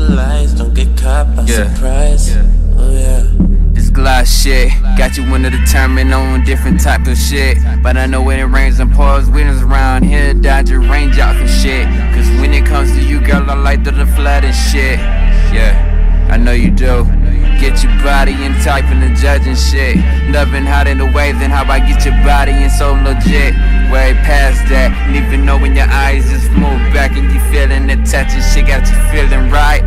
lights, don't get caught by surprise. Oh yeah. This glass shit got you into determined on different type of shit. But I know when it rains and pours, winners around here dodge your range out for shit. Cause when it comes to you, girl, I like to the flat and shit. Yeah, I know you do. Get your body in type and the judging shit. Loving hot in the way, then how about get your body in so legit? Way past that, and even know when your eyes just move back and you feeling the touch and shit got you feeling right.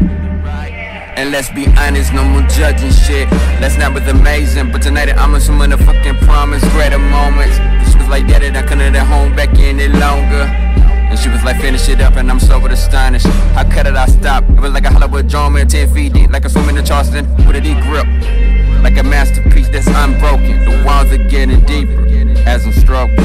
And let's be honest, no more judging shit. Last night was amazing, but tonight I'm assuming the fucking promise, greater moments. She was like, daddy, I couldn't at home back any longer. And she was like, finish it up, and I'm so astonished. How cut it, I stop. It was like a Hollywood drama, 10 feet deep, like a swimming in Charleston with a deep grip. Like a masterpiece that's unbroken. The walls are getting deeper as I'm stroking.